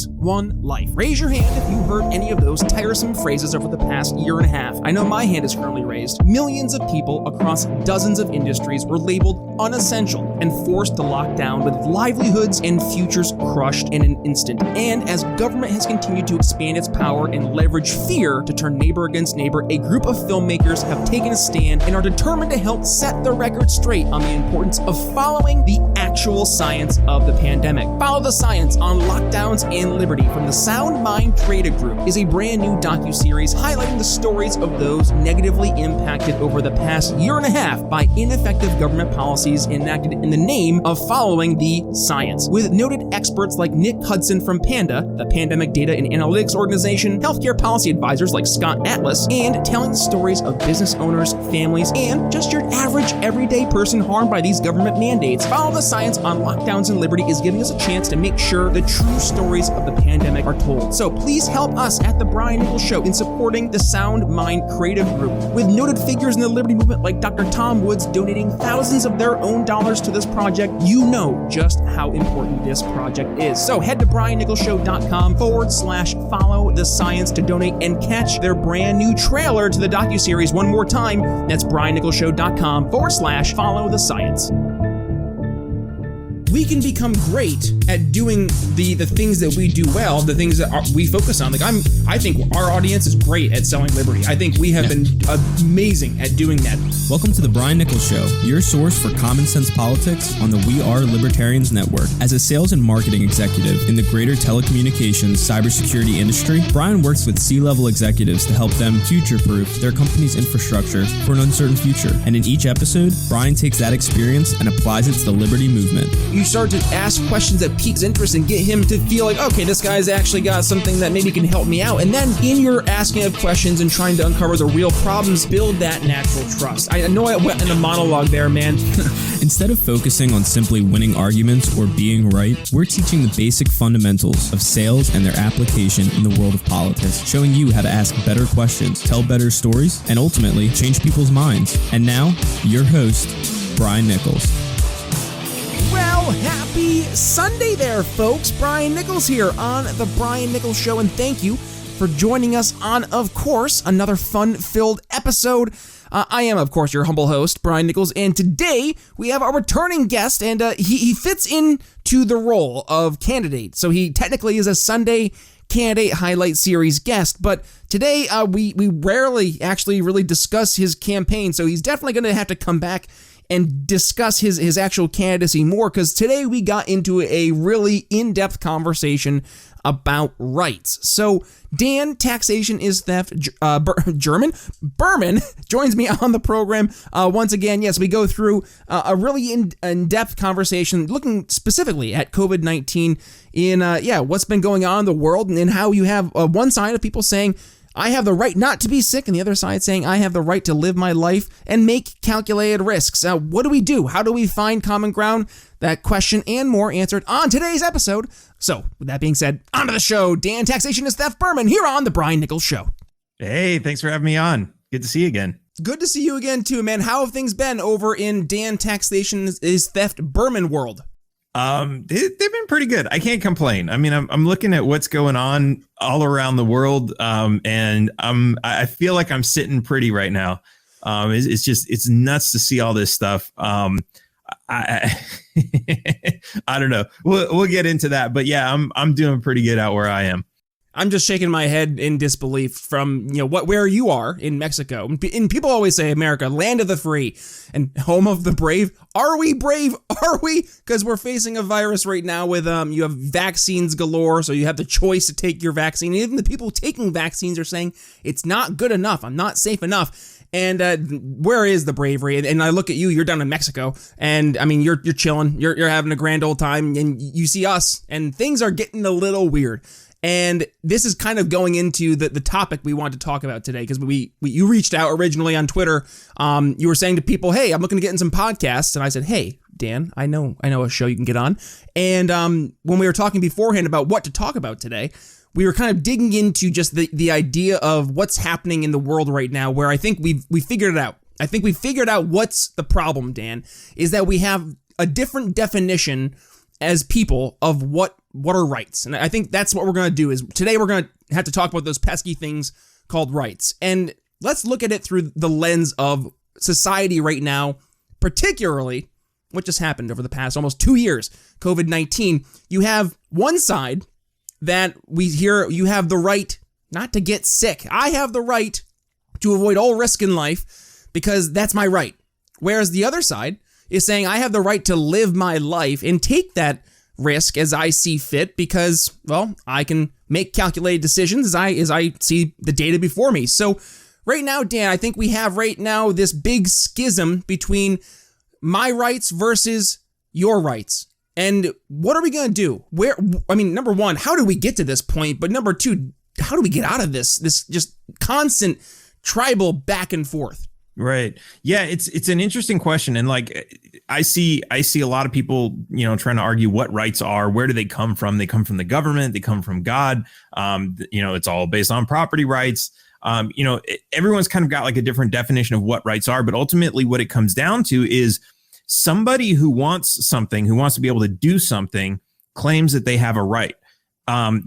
lives, one life. Raise your hand if you heard any of those tiresome phrases over the past year and a half. I know my hand is currently raised. Millions of people across dozens of industries were labeled unessential and forced to lock down with livelihoods and futures crushed in an instant. And as government has continued to expand its power and leverage fear to turn neighbor against neighbor, a group of filmmakers have taken a stand and are determined to help set the record straight on the importance of following the actual science of the pandemic. Follow the Science on Lockdowns and Liberty from the Sound Mind Creative Group is a brand new docuseries highlighting the stories of those negatively impacted over the past year and a half by ineffective government policies enacted in the name of following the science. With noted experts like Nick Hudson from PANDA, the Pandemic Data and Analytics Organization, healthcare policy advisors like Scott Atlas, and telling the stories of business owners, families, and just your average everyday person harmed by these government mandates. Follow the Science on Lockdowns and Liberty is giving us a chance to make sure the true stories of the pandemic are told. So please help us at The Brian Nichols Show in supporting the Sound Mind Creative Group. With noted figures in the Liberty movement like Dr. Tom Woods donating thousands of their own dollars to this project, you know just how important this project is. So head to briannicholsshow.com/follow the science to donate and catch their brand new trailer to the docuseries one more time. That's briannicholsshow.com/follow the science. We can become great at doing the things that we do well, the things that we focus on. Like I think our audience is great at selling liberty. I think we have been amazing at doing that. Welcome to the Brian Nichols Show, your source for common sense politics on the We Are Libertarians Network. As a sales and marketing executive in the greater telecommunications cybersecurity industry, Brian works with C-level executives to help them future-proof their company's infrastructure for an uncertain future. And in each episode, Brian takes that experience and applies it to the liberty movement. You start to ask questions that piques interest and get him to feel like, okay, this guy's actually got something that maybe can help me out. And then in your asking of questions and trying to uncover the real problems, build that natural trust. I know I went in a monologue there, man. Instead of focusing on simply winning arguments or being right, we're teaching the basic fundamentals of sales and their application in the world of politics, showing you how to ask better questions, tell better stories, and ultimately change people's minds. And now, your host, Brian Nichols. Well, happy Sunday there, folks. Brian Nichols here on The Brian Nichols Show, and thank you for joining us on, of course, another fun-filled episode. I am, of course, your humble host, Brian Nichols, and today we have our returning guest, and he fits into the role of candidate. So he technically is a Sunday Candidate Highlight Series guest, but today we rarely actually really discuss his campaign, so he's definitely going to have to come back and discuss his actual candidacy more, because today we got into a really in-depth conversation about rights. So Dan, Taxation is Theft, Behrman joins me on the program once again. Yes, we go through a really in-depth conversation looking specifically at COVID-19 in what's been going on in the world, and how you have one side of people saying, I have the right not to be sick, and the other side saying I have the right to live my life and make calculated risks. What do we do? How do we find common ground? That question and more answered on today's episode. So, with that being said, on to the show. Dan, Taxation is Theft, Behrman here on The Brian Nichols Show. Hey, thanks for having me on. Good to see you again. Good to see you again, too, man. How have things been over in Dan, Taxation is Theft, Behrman world? They've been pretty good. I can't complain. I mean, I'm looking at what's going on all around the world, and I feel like I'm sitting pretty right now. It's nuts to see all this stuff. I don't know. We'll get into that, but yeah, I'm doing pretty good out where I am. I'm just shaking my head in disbelief from, where you are in Mexico. And people always say, America, land of the free and home of the brave. Are we brave? Are we? Because we're facing a virus right now with, you have vaccines galore, so you have the choice to take your vaccine. And even the people taking vaccines are saying, it's not good enough. I'm not safe enough. And where is the bravery? And I look at you, you're down in Mexico, and I mean, you're chilling, you're having a grand old time, and you see us, and things are getting a little weird. And this is kind of going into the topic we want to talk about today, because you reached out originally on Twitter. You were saying to people, hey, I'm looking to get in some podcasts. And I said, hey, Dan, I know a show you can get on. And when we were talking beforehand about what to talk about today, we were kind of digging into just the idea of what's happening in the world right now, where I think we figured it out. I think we figured out what's the problem, Dan, is that we have a different definition as people of what what are rights. And I think that's what we're going to do is today we're going to have to talk about those pesky things called rights. And let's look at it through the lens of society right now, particularly what just happened over the past almost 2 years, COVID-19. You have one side that we hear you have the right not to get sick. I have the right to avoid all risk in life because that's my right. Whereas the other side is saying I have the right to live my life and take that risk as I see fit because, well, I can make calculated decisions as I see the data before me. So right now, Dan, I think we have right now this big schism between my rights versus your rights. And what are we going to do? Number one, how do we get to this point? But number two, how do we get out of this just constant tribal back and forth? Right. Yeah, it's an interesting question. And like I see a lot of people, trying to argue what rights are, where do they come from? They come from the government, they come from God. It's all based on property rights. Everyone's kind of got like a different definition of what rights are, but ultimately what it comes down to is somebody who wants something, who wants to be able to do something, claims that they have a right.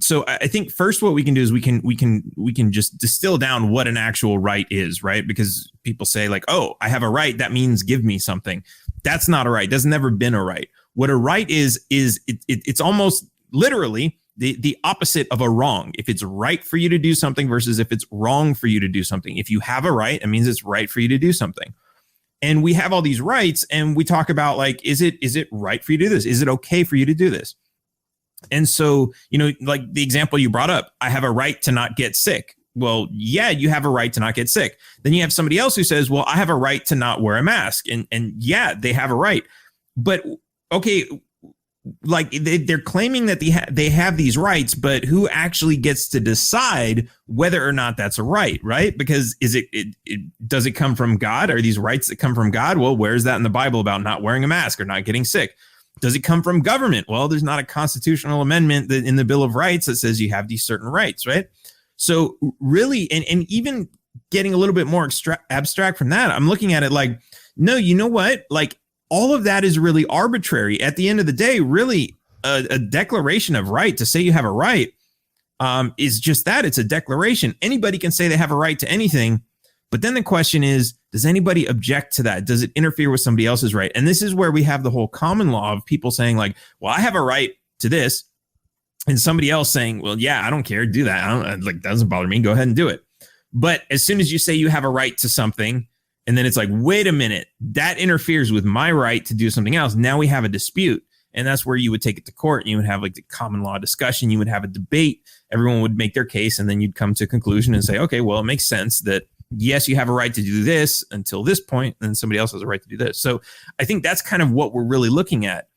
So I think first what we can do is we can just distill down what an actual right is, right? Because people say like, oh, I have a right, that means give me something. That's not a right. That's never been a right. What a right is it's almost literally the opposite of a wrong. If it's right for you to do something versus if it's wrong for you to do something. If you have a right, it means it's right for you to do something. And we have all these rights and we talk about like, is it right for you to do this? Is it okay for you to do this? And so, like the example you brought up, I have a right to not get sick. Well, yeah, you have a right to not get sick. Then you have somebody else who says, well, I have a right to not wear a mask. And yeah, they have a right. But okay, like they're claiming that they have these rights, but who actually gets to decide whether or not that's a right? Because does it come from God? Are these rights that come from God? Well, where's that in the Bible about not wearing a mask or not getting sick? Does it come from government? Well, there's not a constitutional amendment in the Bill of Rights that says you have these certain rights, right? So really, and even getting a little bit more abstract from that, I'm looking at it like, no, you know what? Like all of that is really arbitrary. At the end of the day, really a declaration of right, to say you have a right is just that. It's a declaration. Anybody can say they have a right to anything. But then the question is, does anybody object to that? Does it interfere with somebody else's right? And this is where we have the whole common law of people saying like, well, I have a right to this. And somebody else saying, well, yeah, I don't care. Do that. That doesn't bother me. Go ahead and do it. But as soon as you say you have a right to something, and then it's like, wait a minute, that interferes with my right to do something else. Now we have a dispute. And that's where you would take it to court. You would have like the common law discussion. You would have a debate. Everyone would make their case. And then you'd come to a conclusion and say, okay, well, it makes sense that yes, you have a right to do this until this point, and then somebody else has a right to do this. So I think that's kind of what we're really looking at.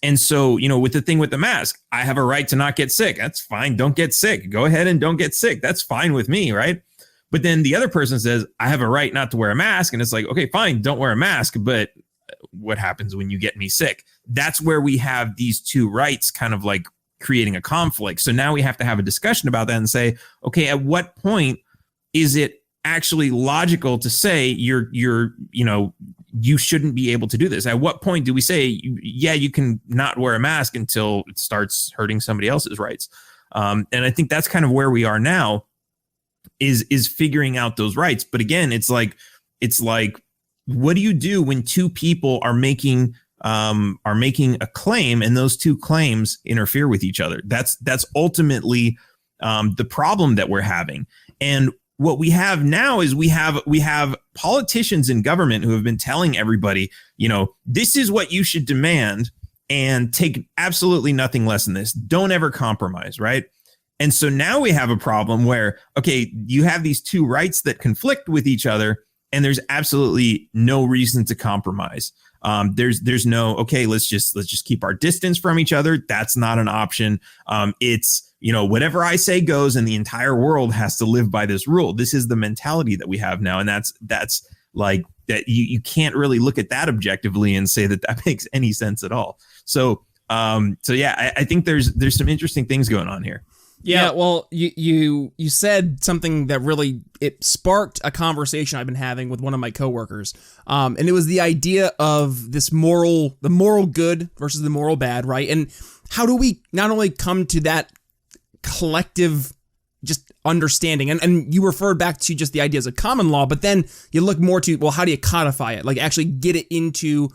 And so, with the thing with the mask, I have a right to not get sick. That's fine. Don't get sick. Go ahead and don't get sick. That's fine with me, right? But then the other person says, I have a right not to wear a mask. And it's like, okay, fine, don't wear a mask. But what happens when you get me sick? That's where we have these two rights kind of like creating a conflict. So now we have to have a discussion about that and say, okay, at what point is it actually logical to say you shouldn't be able to do this? At what point do we say, yeah, you can not wear a mask until it starts hurting somebody else's rights? And I think that's kind of where we are now is figuring out those rights. But again, it's like, what do you do when two people are making a claim and those two claims interfere with each other? That's ultimately the problem that we're having. And what we have now is we have politicians in government who have been telling everybody, this is what you should demand and take absolutely nothing less than this. Don't ever compromise, right? And so now we have a problem where, okay, you have these two rights that conflict with each other and there's absolutely no reason to compromise. There's no, okay, let's just keep our distance from each other. That's not an option. It's, whatever I say goes and the entire world has to live by this rule. This is the mentality that we have now. And that's like that. You can't really look at that objectively and say that makes any sense at all. So yeah, I think there's some interesting things going on here. Yeah, well, you said something that really, it sparked a conversation I've been having with one of my coworkers. And it was the idea of the moral good versus the moral bad, right? And how do we not only come to that collective just understanding, and you referred back to just the ideas of common law, but then you look more to, well, how do you codify it? Like actually get it into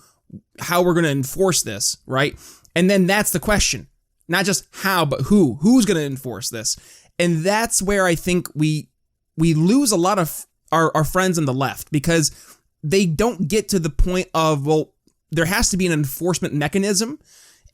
how we're going to enforce this, right? And then that's the question. Not just how, but who's going to enforce this? And that's where I think we lose a lot of our friends on the left, because they don't get to the point of, well, there has to be an enforcement mechanism.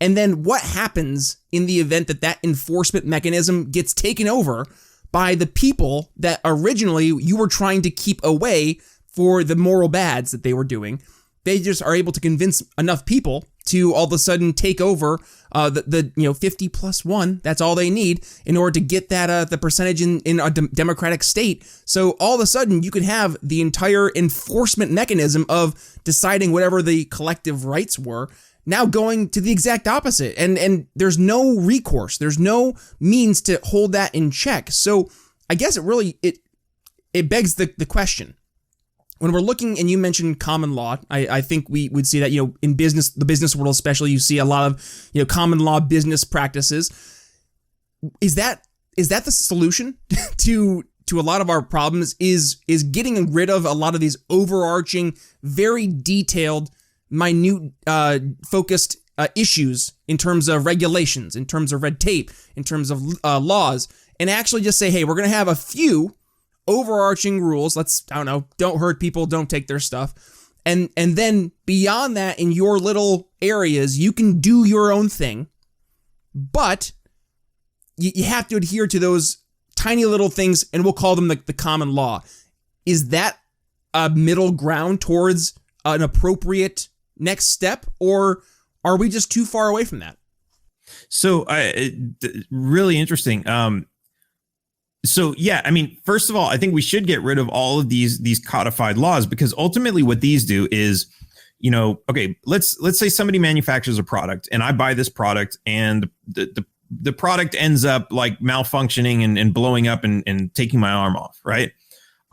And then what happens in the event that that enforcement mechanism gets taken over by the people that originally you were trying to keep away for the moral bads that they were doing? They just are able to convince enough people to all of a sudden take over the 50 plus 1. That's all they need in order to get that the percentage in a democratic state. So all of a sudden you could have the entire enforcement mechanism of deciding whatever the collective rights were now going to the exact opposite. And there's no recourse. There's no means to hold that in check. So I guess it begs the question. When we're looking, and you mentioned common law, I think we would see that, in business, the business world especially, you see a lot of, common law business practices. Is that the solution to a lot of our problems, is getting rid of a lot of these overarching, very detailed, minute, focused issues in terms of regulations, in terms of red tape, in terms of laws, and actually just say, hey, we're going to have a few overarching rules. Don't hurt people, don't take their stuff. And then beyond that, in your little areas, you can do your own thing, but you have to adhere to those tiny little things, and we'll call them the common law. Is that a middle ground towards an appropriate next step, or are we just too far away from that? So really interesting. So, yeah, I mean, first of all, I think we should get rid of all of these codified laws, because ultimately what these do is, okay, let's say somebody manufactures a product and I buy this product, and the product ends up like malfunctioning and blowing up and taking my arm off, right?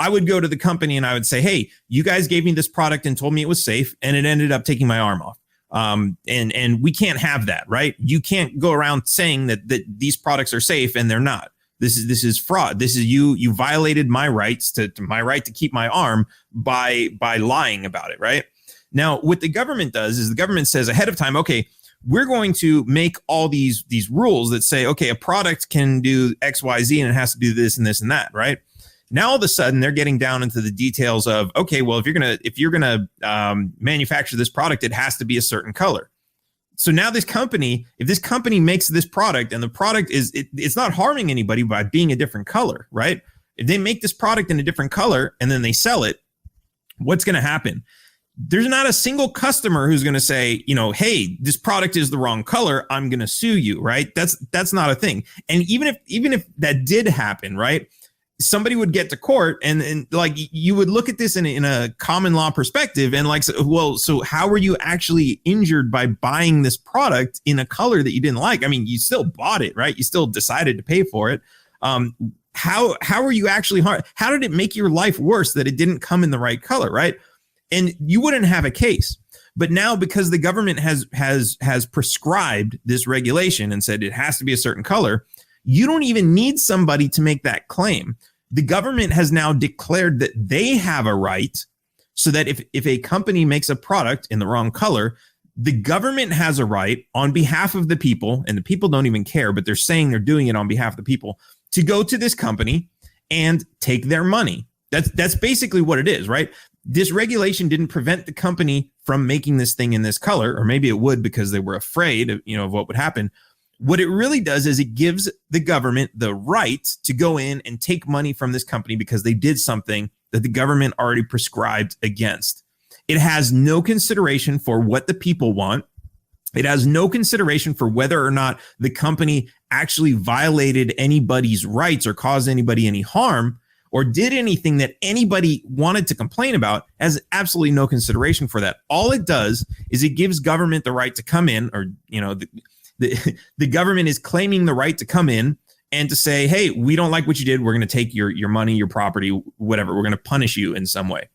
I would go to the company and I would say, hey, you guys gave me this product and told me it was safe, and it ended up taking my arm off. And we can't have that, right? You can't go around saying that these products are safe and they're not. This is fraud. This is you violated my rights to my right to keep my arm by lying about it, right? Now, what the government does is the government says ahead of time, okay, we're going to make all these rules that say, okay, a product can do X, Y, Z, and it has to do this and this and that, right? Now, all of a sudden, they're getting down into the details of, okay, well, if you're gonna manufacture this product, it has to be a certain color. So now if this company makes this product, and the product it's not harming anybody by being a different color, right? If they make this product in a different color and then they sell it, what's going to happen? There's not a single customer who's going to say, hey, this product is the wrong color, I'm going to sue you, right? That's not a thing. And even if that did happen, right? Somebody would get to court and like you would look at this in a common law perspective and like, so how were you actually injured by buying this product in a color that you didn't like? I mean, you still bought it, right? You still decided to pay for it. How were you actually harmed? How did it make your life worse that it didn't come in the right color, right? And you wouldn't have a case. But now, because the government has prescribed this regulation and said it has to be a certain color, you don't even need somebody to make that claim. The government has now declared that they have a right, so that if a company makes a product in the wrong color, the government has a right on behalf of the people, and the people don't even care, but they're saying they're doing it on behalf of the people, to go to this company and take their money. That's basically what it is, right? This regulation didn't prevent the company from making this thing in this color, or maybe it would because they were afraid of what would happen. What it really does is it gives the government the right to go in and take money from this company because they did something that the government already prescribed against. It has no consideration for what the people want. It has no consideration for whether or not the company actually violated anybody's rights or caused anybody any harm or did anything that anybody wanted to complain about. Has absolutely no consideration for that. All it does is it gives government the right to come in, or, the government is claiming the right to come in and to say, hey, we don't like what you did. We're going to take your money, your property, whatever. We're going to punish you in some way.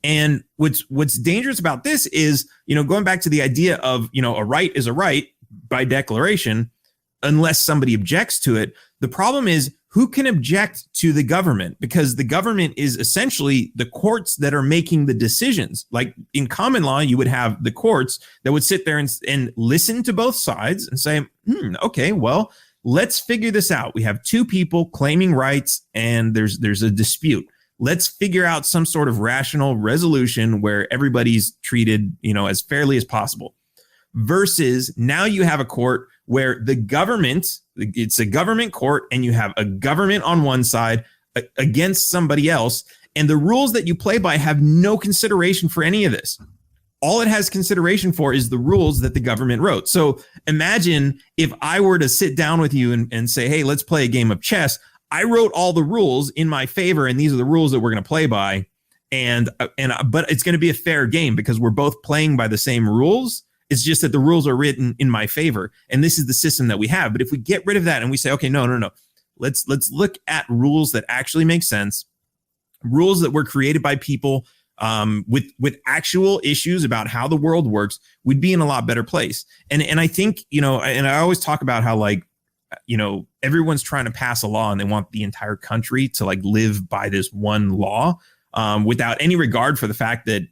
And what's dangerous about this is, going back to the idea of, a right is a right. by declaration unless somebody objects to it. The problem is, who can object to the government? Because the government is essentially the courts that are making the decisions. Like in common law, you would have the courts that would sit there and listen to both sides and say, okay, well, let's figure this out. We have two people claiming rights and there's a dispute. Let's figure out some sort of rational resolution where everybody's treated, as fairly as possible. Versus now you have a court where the government, it's a government court, and you have a government on one side against somebody else, and the rules that you play by have no consideration for any of this. All it has consideration for is the rules that the government wrote. So imagine if I were to sit down with you and say, hey, let's play a game of chess. I wrote all the rules in my favor, and these are the rules that we're going to play by. But it's going to be a fair game because we're both playing by the same rules. It's just that the rules are written in my favor, and this is the system that we have. But if we get rid of that and we say, okay, no, let's look at rules that actually make sense, rules that were created by people with actual issues about how the world works, we'd be in a lot better place. And I think, and I always talk about how everyone's trying to pass a law and they want the entire country to live by this one law without any regard for the fact that,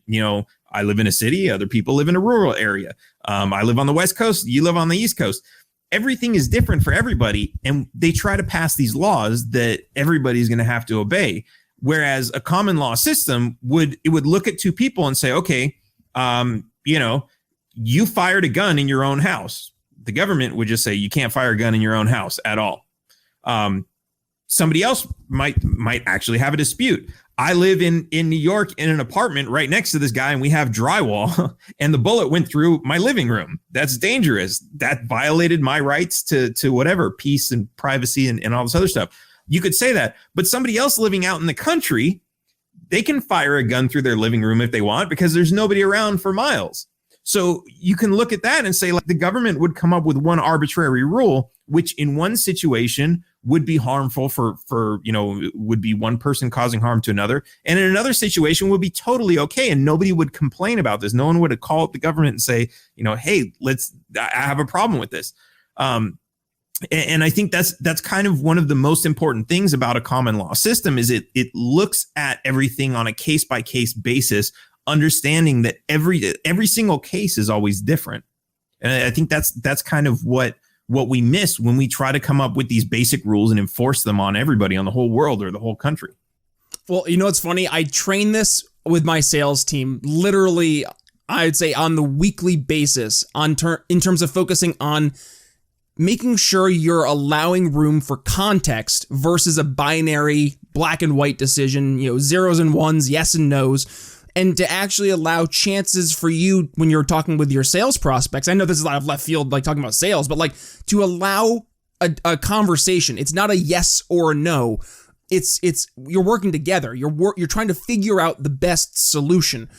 I live in a city, other people live in a rural area. I live on the West Coast, you live on the East Coast. Everything is different for everybody. And they try to pass these laws that everybody's going to have to obey. Whereas a common law system would look at two people and say, okay, you fired a gun in your own house. The government would just say you can't fire a gun in your own house at all. Somebody else might actually have a dispute. I live in New York in an apartment right next to this guy, and we have drywall, and the bullet went through my living room. That's dangerous. That violated my rights to whatever, peace and privacy and all this other stuff. You could say that, but somebody else living out in the country, they can fire a gun through their living room if they want because there's nobody around for miles. So you can look at that and say, the government would come up with one arbitrary rule, which in one situation would be harmful for would be one person causing harm to another. And in another situation would be totally okay. And nobody would complain about this. No one would call up the government and say, hey, I have a problem with this. And I think that's kind of one of the most important things about a common law system is it looks at everything on a case by case basis, understanding that every single case is always different. And I think that's kind of what we miss when we try to come up with these basic rules and enforce them on everybody, on the whole world or the whole country. Well, it's funny. I train this with my sales team literally, I'd say on the weekly basis in terms of focusing on making sure you're allowing room for context versus a binary black and white decision, zeros and ones, yes and no's. And to actually allow chances for you when you're talking with your sales prospects. I know this is a lot of left field, talking about sales, but to allow a conversation. It's not a yes or a no. It's you're working together. You're trying to figure out the best solution.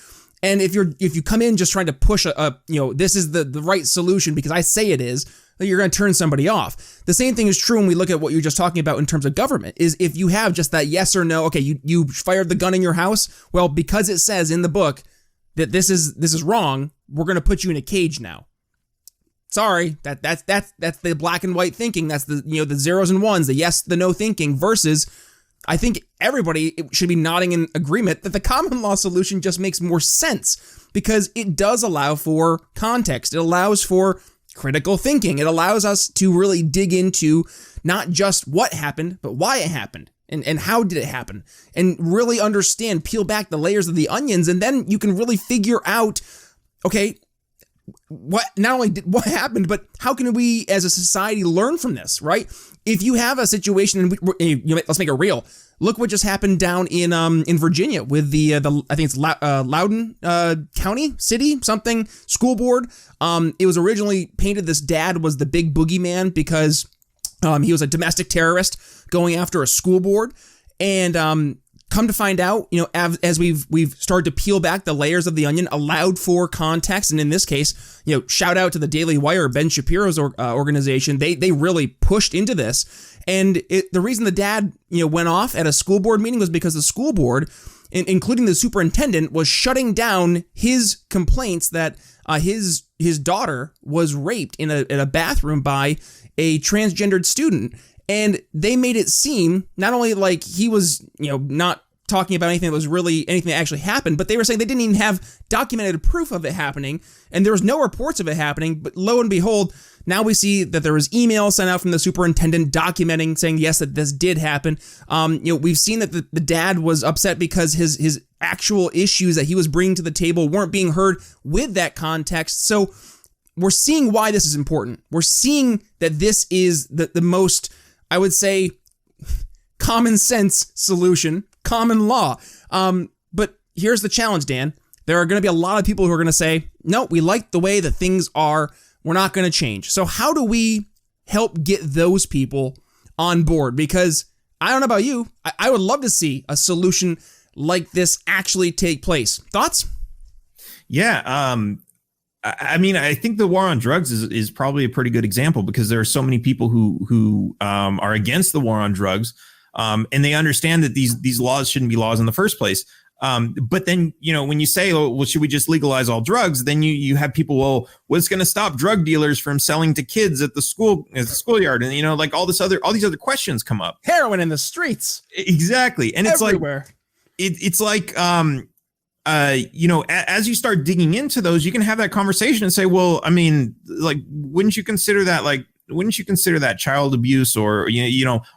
And if you come in just trying to push this is the right solution because I say it is, then you're going to turn somebody off. The same thing is true when we look at what you're just talking about in terms of government, is if you have just that yes or no, okay, you fired the gun in your house, well, because it says in the book that this is wrong, we're going to put you in a cage now. Sorry, that's the black and white thinking. That's the the zeros and ones, the yes, the no thinking versus I think everybody should be nodding in agreement that the common law solution just makes more sense because it does allow for context. It allows for critical thinking. It allows us to really dig into not just what happened, but why it happened and how did it happen and really understand, peel back the layers of the onions. And then you can really figure out, okay, what not only what happened, but how can we as a society learn from this, right? If you have a situation, and let's make it real. Look what just happened down in Virginia with the I think it's Loudoun County City something school board. It was originally painted this dad was the big boogeyman because he was a domestic terrorist going after a school board, and come to find out, as we've started to peel back the layers of the onion, allowed for context, and in this case, shout out to the Daily Wire, Ben Shapiro's organization. They really pushed into this, and the reason the dad went off at a school board meeting was because the school board including the superintendent, was shutting down his complaints that his daughter was raped in a bathroom by a transgendered student. And they made it seem not only like he was, not talking about anything that was really anything that actually happened, but they were saying they didn't even have documented proof of it happening, and there was no reports of it happening. But lo and behold, now we see that there was emails sent out from the superintendent documenting, saying yes, that this did happen. We've seen that the dad was upset because his actual issues that he was bringing to the table weren't being heard with that context. So we're seeing why this is important. We're seeing that this is the most, I would say, common sense solution, common law. But here's the challenge, Dan. There are going to be a lot of people who are going to say, no, we like the way that things are. We're not going to change. So how do we help get those people on board? Because I don't know about you, I would love to see a solution like this actually take place. Thoughts? Yeah. I mean, I think the war on drugs is probably a pretty good example, because there are so many people who are against the war on drugs, and they understand that these laws shouldn't be laws in the first place. But then, when you say, oh, well, should we just legalize all drugs? Then you have people, well, what's going to stop drug dealers from selling to kids at the schoolyard? And, like all these other questions come up. Heroin in the streets. Exactly. And everywhere. It's like, as you start digging into those, you can have that conversation and say, well, I mean, like, wouldn't you consider that child abuse, or,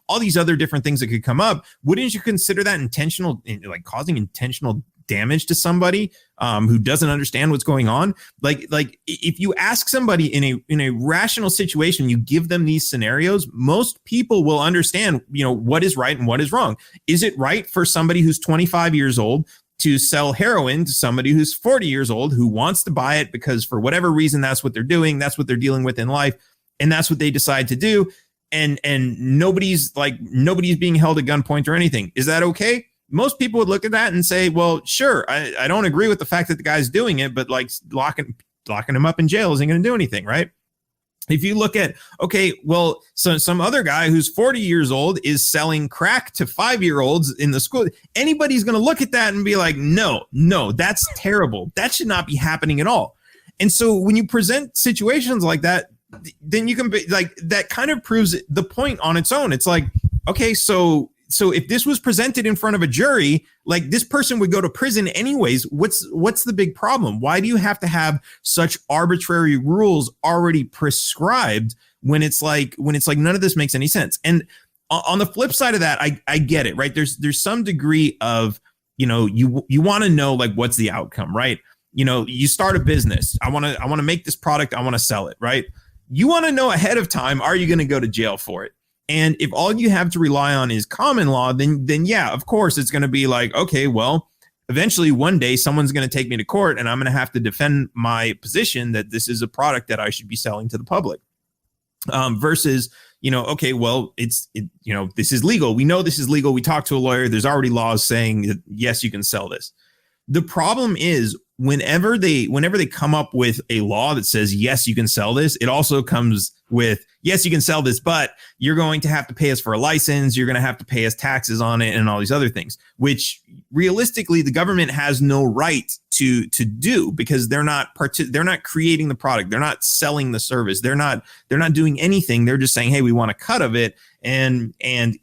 all these other different things that could come up? Wouldn't you consider that intentional, like causing intentional damage to somebody who doesn't understand what's going on? Like if you ask somebody in a rational situation, you give them these scenarios, most people will understand, what is right and what is wrong. Is it right for somebody who's 25 years old to sell heroin to somebody who's 40 years old who wants to buy it because for whatever reason, that's what they're doing, that's what they're dealing with in life, and that's what they decide to do, and nobody's being held at gunpoint or anything? Is that okay? Most people would look at that and say, well, sure, I don't agree with the fact that the guy's doing it, but like locking him up in jail isn't going to do anything, right? If you look at, okay, well, so some other guy who's 40 years old is selling crack to 5-year-olds in the school, anybody's going to look at that and be like, no, that's terrible. That should not be happening at all. And so when you present situations like that, then you can be like, that kind of proves the point on its own. It's like, okay, so if this was presented in front of a jury, like, this person would go to prison anyways. What's the big problem? Why do you have to have such arbitrary rules already prescribed when it's like none of this makes any sense? And on the flip side of that, I get it, right? There's some degree of, you want to know, like, what's the outcome, right? You start a business. I want to make this product. I want to sell it, right? You want to know ahead of time, are you going to go to jail for it? And if all you have to rely on is common law, then yeah, of course, it's going to be like, okay, well, eventually one day someone's going to take me to court and I'm going to have to defend my position that this is a product that I should be selling to the public. Versus, okay, well, this is legal. We know this is legal. We talked to a lawyer. There's already laws saying that, yes, you can sell this. The problem is, whenever they come up with a law that says, yes, you can sell this, it also comes with, yes, you can sell this, but you're going to have to pay us for a license. You're going to have to pay us taxes on it and all these other things, which realistically the government has no right to do, because they're not creating the product. They're not selling the service. They're not doing anything. They're just saying, hey, we want a cut of it. And in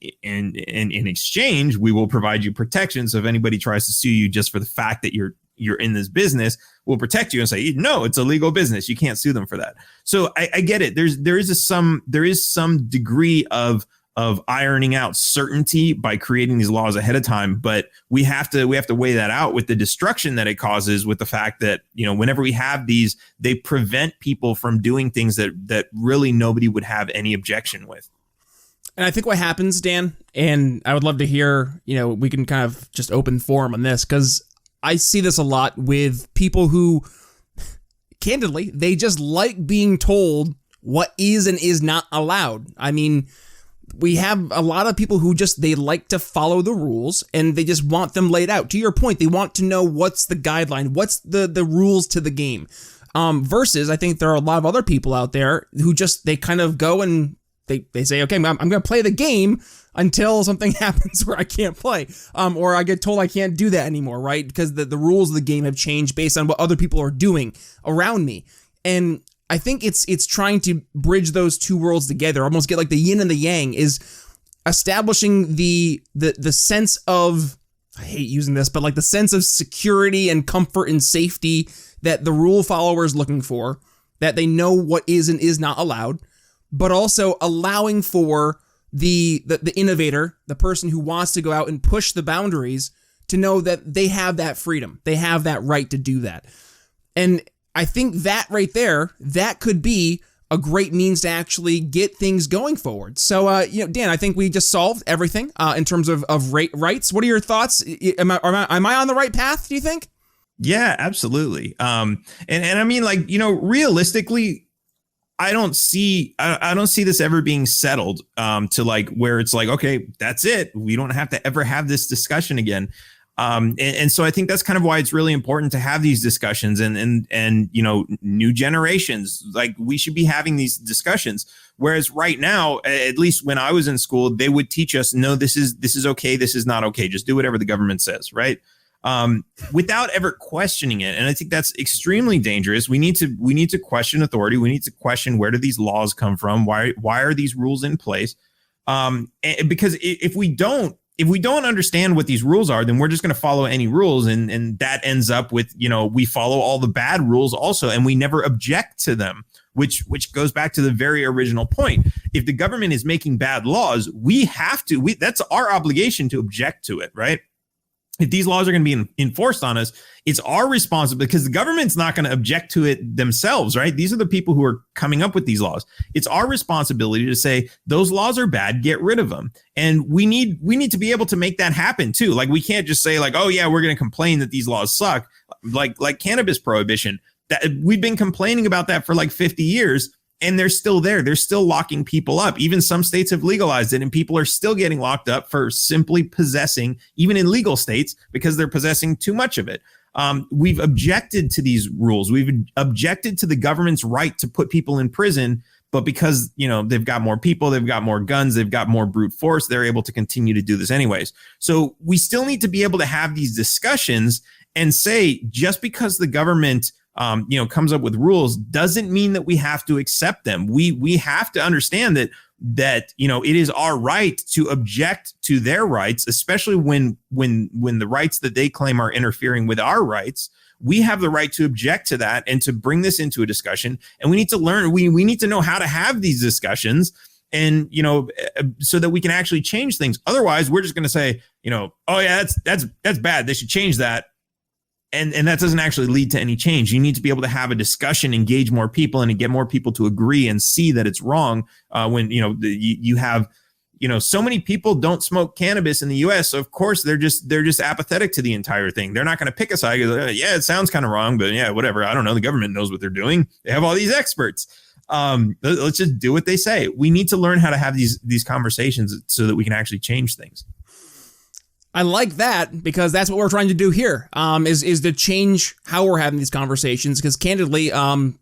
exchange, we will provide you protection. So if anybody tries to sue you just for the fact that you're in this business, we'll protect you and say, no, it's a legal business. You can't sue them for that. So I get it. There is some degree of ironing out certainty by creating these laws ahead of time, but we have to weigh that out with the destruction that it causes, with the fact that, whenever we have these, they prevent people from doing things that really nobody would have any objection with. And I think what happens, Dan, and I would love to hear, we can kind of just open forum on this, because I see this a lot with people who, candidly, they just like being told what is and is not allowed. I mean, we have a lot of people who they like to follow the rules, and they just want them laid out. To your point, they want to know what's the guideline, what's the rules to the game. Versus, I think there are a lot of other people out there who they kind of go and they say, okay, I'm going to play the game until something happens where I can't play, or I get told I can't do that anymore, right? Because the rules of the game have changed based on what other people are doing around me. And I think it's trying to bridge those two worlds together, almost get like the yin and the yang, is establishing the sense of, I hate using this, but like the sense of security and comfort and safety that the rule follower is looking for, that they know what is and is not allowed, but also allowing for the innovator, the person who wants to go out and push the boundaries, to know that they have that freedom. They have that right to do that. And I think that right there, that could be a great means to actually get things going forward. So, Dan, I think we just solved everything in terms of rights. What are your thoughts? Am I on the right path, do you think? Yeah, absolutely. And I mean, like, realistically, I don't see this ever being settled to like where it's like, okay, that's it. We don't have to ever have this discussion again. And so I think that's kind of why it's really important to have these discussions and new generations, like we should be having these discussions. Whereas right now, at least when I was in school, they would teach us, no, this is okay. This is not okay. Just do whatever the government says. Right. Without ever questioning it. And I think that's extremely dangerous. We need to question authority. We need to question, where do these laws come from? Why are these rules in place? Because if we don't understand what these rules are, then we're just going to follow any rules. And that ends up with, we follow all the bad rules also, and we never object to them, which goes back to the very original point. If the government is making bad laws, that's our obligation to object to it, right? If these laws are going to be enforced on us, it's our responsibility, because the government's not going to object to it themselves, right? These are the people who are coming up with these laws. It's our responsibility to say, those laws are bad, get rid of them. And we need to be able to make that happen too. Like, we can't just say like, oh yeah, we're going to complain that these laws suck. Like cannabis prohibition, that we've been complaining about that for like 50 years. And they're still there. They're still locking people up. Even some states have legalized it, and people are still getting locked up for simply possessing, even in legal states, because they're possessing too much of it. We've objected to these rules. We've objected to the government's right to put people in prison. But because, they've got more people, they've got more guns, they've got more brute force, they're able to continue to do this anyways. So we still need to be able to have these discussions and say, just because the government comes up with rules doesn't mean that we have to accept them. We have to understand that it is our right to object to their rights, especially when the rights that they claim are interfering with our rights. We have the right to object to that and to bring this into a discussion. And we need to learn. We need to know how to have these discussions, and so that we can actually change things. Otherwise, we're just going to say, oh yeah, that's bad. They should change that. And that doesn't actually lead to any change. You need to be able to have a discussion, engage more people, and get more people to agree and see that it's wrong. When you have so many people don't smoke cannabis in the U.S. So of course they're just apathetic to the entire thing. They're not going to pick a side. Yeah, it sounds kind of wrong, but yeah, whatever. I don't know. The government knows what they're doing. They have all these experts. Let's just do what they say. We need to learn how to have these conversations so that we can actually change things. I like that, because that's what we're trying to do here, is to change how we're having these conversations. Because candidly, I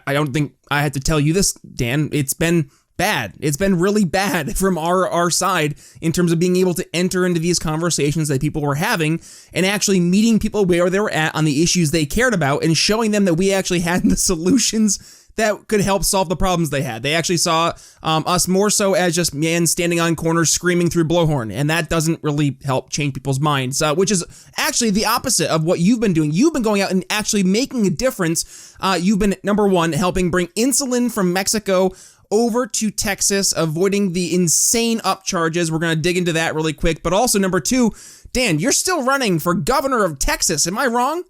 don't think I had to tell you this, Dan. It's been bad. It's been really bad from our side in terms of being able to enter into these conversations that people were having and actually meeting people where they were at on the issues they cared about and showing them that we actually had the solutions that could help solve the problems they had. They actually saw us more so as just men standing on corners screaming through blowhorn, and that doesn't really help change people's minds, which is actually the opposite of what you've been doing. You've been going out and actually making a difference. You've been, number one, helping bring insulin from Mexico over to Texas, avoiding the insane upcharges. We're going to dig into that really quick. But also, number two, Dan, you're still running for governor of Texas. Am I wrong?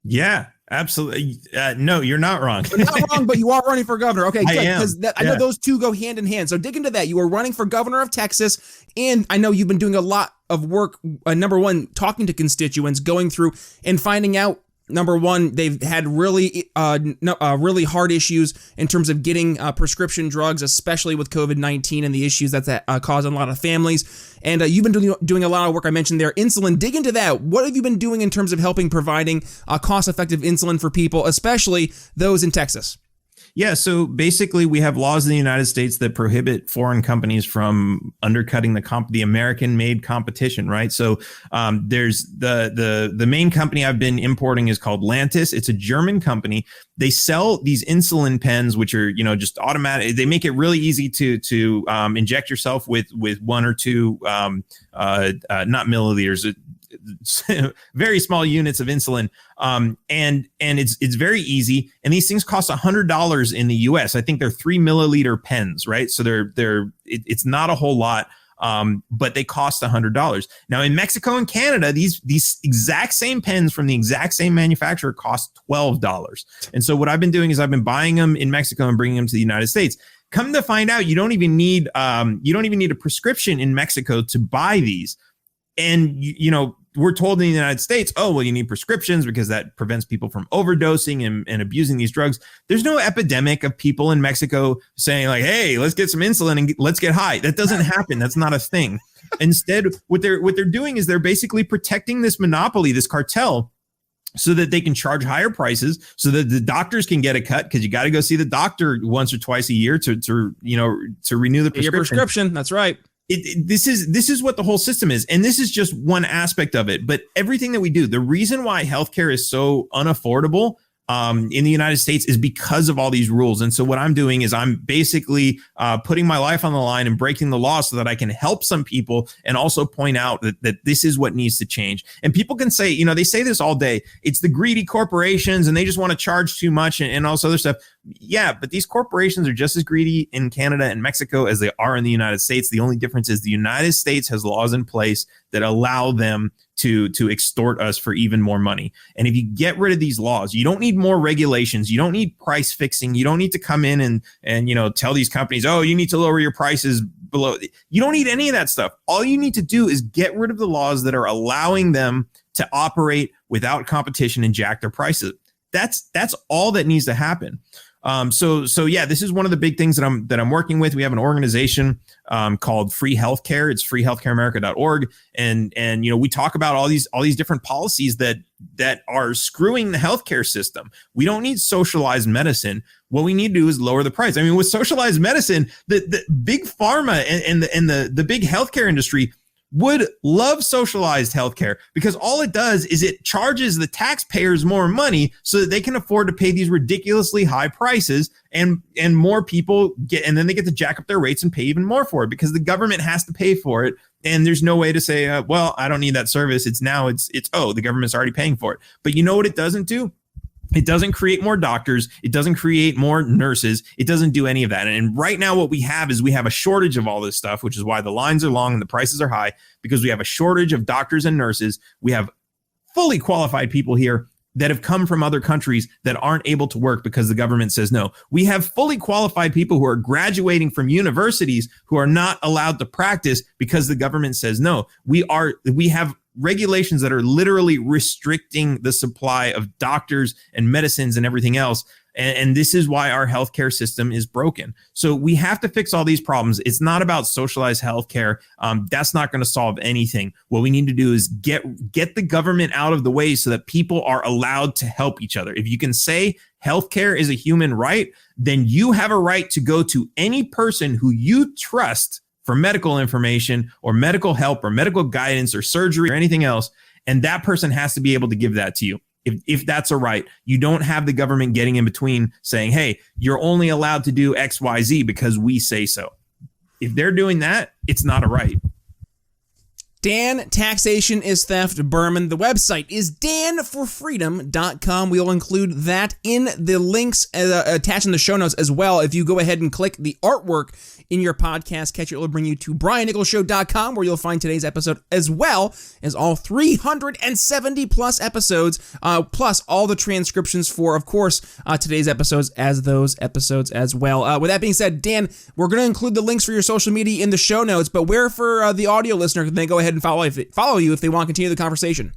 Yeah. Absolutely. No, you're not wrong. You're not wrong, but you are running for governor. Okay, good. Because I know Yeah. those two go hand in hand. So dig into that. You are running for governor of Texas, and I know you've been doing a lot of work. Number one, talking to constituents, going through and finding out. Number one, they've had really hard issues in terms of getting prescription drugs, especially with COVID-19 and the issues that's causing a lot of families. And you've been doing a lot of work. I mentioned there, insulin. Dig into that. What have you been doing in terms of helping providing cost-effective insulin for people, especially those in Texas? Yeah, so basically, we have laws in the United States that prohibit foreign companies from undercutting the American-made competition, right? So there's the main company I've been importing is called Lantus. It's a German company. They sell these insulin pens, which are just automatic. They make it really easy to inject yourself with 1 or 2 not milliliters. Very small units of insulin, and it's very easy. And these things cost $100 in the U.S. I think they're 3 milliliter pens, right? So it's not a whole lot, but they cost $100. Now in Mexico and Canada, these exact same pens from the exact same manufacturer cost $12. And so what I've been doing is I've been buying them in Mexico and bringing them to the United States. Come to find out, you don't even need a prescription in Mexico to buy these. And, we're told in the United States, oh, well, you need prescriptions because that prevents people from overdosing and abusing these drugs. There's no epidemic of people in Mexico saying like, hey, let's get some insulin and let's get high. That doesn't happen. That's not a thing. Instead, what they're doing is they're basically protecting this monopoly, this cartel, so that they can charge higher prices, so that the doctors can get a cut, because you got to go see the doctor once or twice a year to renew the prescription. Your prescription. That's right. This is what the whole system is. And this is just one aspect of it. But everything that we do, the reason why healthcare is so unaffordable in the United States is because of all these rules. And so what I'm doing is I'm basically putting my life on the line and breaking the law so that I can help some people and also point out that this is what needs to change. And people can say, they say this all day. It's the greedy corporations and they just want to charge too much and all this other stuff. Yeah, but these corporations are just as greedy in Canada and Mexico as they are in the United States. The only difference is the United States has laws in place that allow them to extort us for even more money. And if you get rid of these laws, you don't need more regulations. You don't need price fixing. You don't need to come in and tell these companies, oh, you need to lower your prices below. You don't need any of that stuff. All you need to do is get rid of the laws that are allowing them to operate without competition and jack their prices. That's all that needs to happen. So yeah, this is one of the big things that I'm working with. We have an organization called Free Healthcare. It's freehealthcareamerica.org. And we talk about all these different policies that are screwing the healthcare system. We don't need socialized medicine. What we need to do is lower the price. I mean, with socialized medicine, the big pharma and the big healthcare industry would love socialized healthcare, because all it does is it charges the taxpayers more money so that they can afford to pay these ridiculously high prices, and more people and then they get to jack up their rates and pay even more for it because the government has to pay for it. And there's no way to say, well, I don't need that service. It's the government's already paying for it. But you know what it doesn't do? It doesn't create more doctors. It doesn't create more nurses. It doesn't do any of that. And right now what we have is we have a shortage of all this stuff, which is why the lines are long and the prices are high, because we have a shortage of doctors and nurses. We have fully qualified people here that have come from other countries that aren't able to work because the government says no. We have fully qualified people who are graduating from universities who are not allowed to practice because the government says no. We have regulations that are literally restricting the supply of doctors and medicines and everything else. And this is why our healthcare system is broken. So we have to fix all these problems. It's not about socialized healthcare. That's not going to solve anything. What we need to do is get the government out of the way so that people are allowed to help each other. If you can say healthcare is a human right, then you have a right to go to any person who you trust for medical information or medical help or medical guidance or surgery or anything else. And that person has to be able to give that to you. If that's a right, you don't have the government getting in between saying, hey, you're only allowed to do X, Y, Z because we say so. If they're doing that, it's not a right. Dan, Taxation is Theft, Behrman. The website is danforfreedom.com. We'll include that in the links attached in the show notes as well. If you go ahead and click the artwork in your podcast catcher, it will bring you to briannicholsshow.com, where you'll find today's episode as well as all 370 plus episodes, plus all the transcriptions for, of course, today's episodes as those episodes as well. With that being said, Dan, we're going to include the links for your social media in the show notes, but where for the audio listener can they go ahead and follow you if they want to continue the conversation?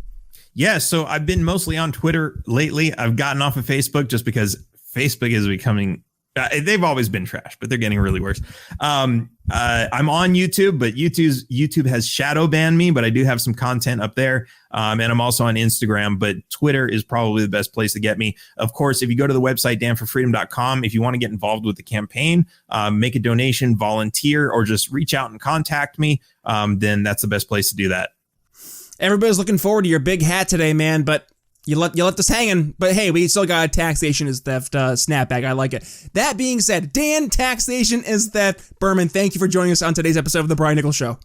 Yeah, so I've been mostly on Twitter lately. I've gotten off of Facebook just because Facebook is becoming They've always been trash, but they're getting really worse. I'm on YouTube, but YouTube has shadow banned me, but I do have some content up there. And I'm also on Instagram, but Twitter is probably the best place to get me. Of course, if you go to the website, danforfreedom.com, if you want to get involved with the campaign, make a donation, volunteer, or just reach out and contact me, then that's the best place to do that. Everybody's looking forward to your big hat today, man, but you let this hanging. But hey, we still got a Taxation is Theft snapback. I like it. That being said, Dan, Taxation is Theft. Behrman, thank you for joining us on today's episode of The Brian Nichols Show.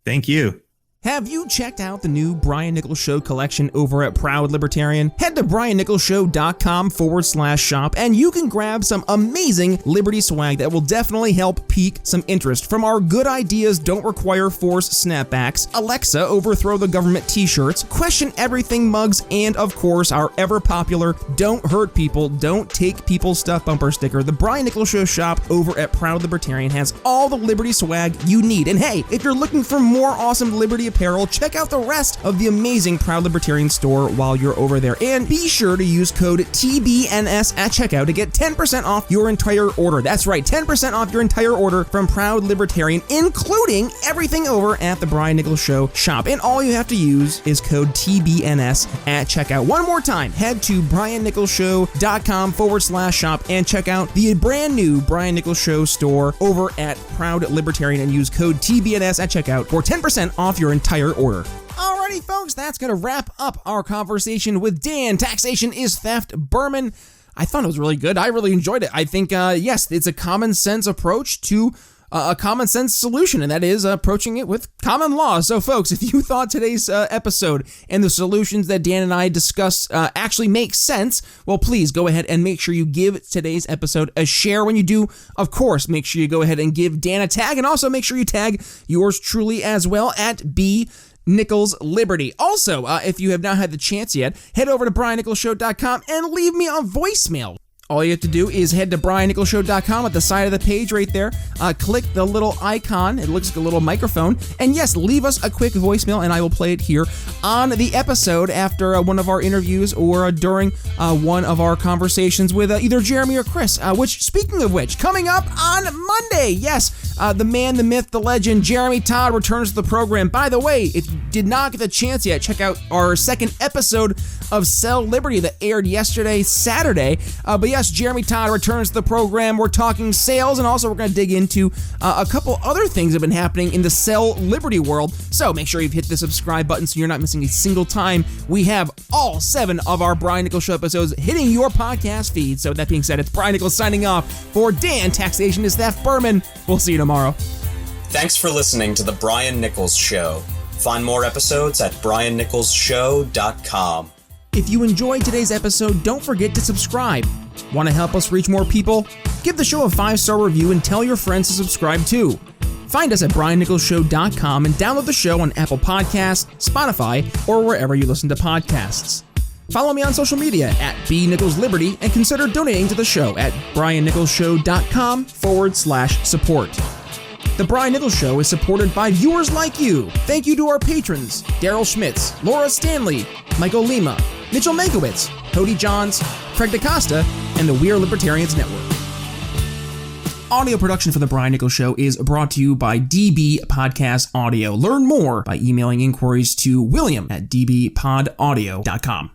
Thank you. Have you checked out the new Brian Nichols Show collection over at Proud Libertarian? Head to briannicholsshow.com/shop and you can grab some amazing Liberty swag that will definitely help pique some interest. From our Good Ideas Don't Require Force snapbacks, Alexa Overthrow the Government t-shirts, Question Everything mugs, and of course our ever popular Don't Hurt People, Don't Take People's Stuff bumper sticker. The Brian Nichols Show shop over at Proud Libertarian has all the Liberty swag you need. And hey, if you're looking for more awesome Liberty apparel, check out the rest of the amazing Proud Libertarian store while you're over there. And be sure to use code TBNS at checkout to get 10% off your entire order. That's right, 10% off your entire order from Proud Libertarian, including everything over at the Brian Nichols Show shop. And all you have to use is code TBNS at checkout. One more time, head to briannicholsshow.com/shop and check out the brand new Brian Nichols Show store over at Proud Libertarian and use code TBNS at checkout for 10% off your entire order. Alrighty, folks, that's going to wrap up our conversation with Dan, Taxation is Theft, Behrman. I thought it was really good. I really enjoyed it. I think, yes, it's a common sense approach to a common sense solution, and that is approaching it with common law. So, folks, if you thought today's episode and the solutions that Dan and I discussed actually make sense, well, please go ahead and make sure you give today's episode a share. When you do, of course, make sure you go ahead and give Dan a tag, and also make sure you tag yours truly as well at B Nichols Liberty. Also, if you have not had the chance yet, head over to briannicholsshow.com and leave me a voicemail. All you have to do is head to briannicholsshow.com at the side of the page right there. Click the little icon. It looks like a little microphone. And yes, leave us a quick voicemail and I will play it here on the episode after one of our interviews or during one of our conversations with either Jeremy or Chris. Which, speaking of which, coming up on Monday, yes, the man, the myth, the legend, Jeremy Todd returns to the program. By the way, if you did not get the chance yet, check out our second episode of Sell Liberty that aired yesterday, Saturday. But yes, Jeremy Todd returns to the program. We're talking sales, and also we're going to dig into a couple other things that have been happening in the Sell Liberty world. So make sure you've hit the subscribe button so you're not missing a single time we have all 7 of our Brian Nichols Show episodes hitting your podcast feed. So that being said, it's Brian Nichols signing off for Dan, Taxation is Theft, Behrman. We'll see you tomorrow. Thanks for listening to The Brian Nichols Show. Find more episodes at briannicholsshow.com. If you enjoyed today's episode, don't forget to subscribe. Want to help us reach more people? Give the show a 5-star review and tell your friends to subscribe too. Find us at briannicholsshow.com and download the show on Apple Podcasts, Spotify, or wherever you listen to podcasts. Follow me on social media at bnicholsliberty and consider donating to the show at briannicholsshow.com/support. The Brian Nichols Show is supported by viewers like you. Thank you to our patrons, Daryl Schmitz, Laura Stanley, Michael Lima, Mitchell Mankiewicz, Cody Johns, Craig DaCosta, and the We Are Libertarians Network. Audio production for The Brian Nichols Show is brought to you by DB Podcast Audio. Learn more by emailing inquiries to william@dbpodaudio.com.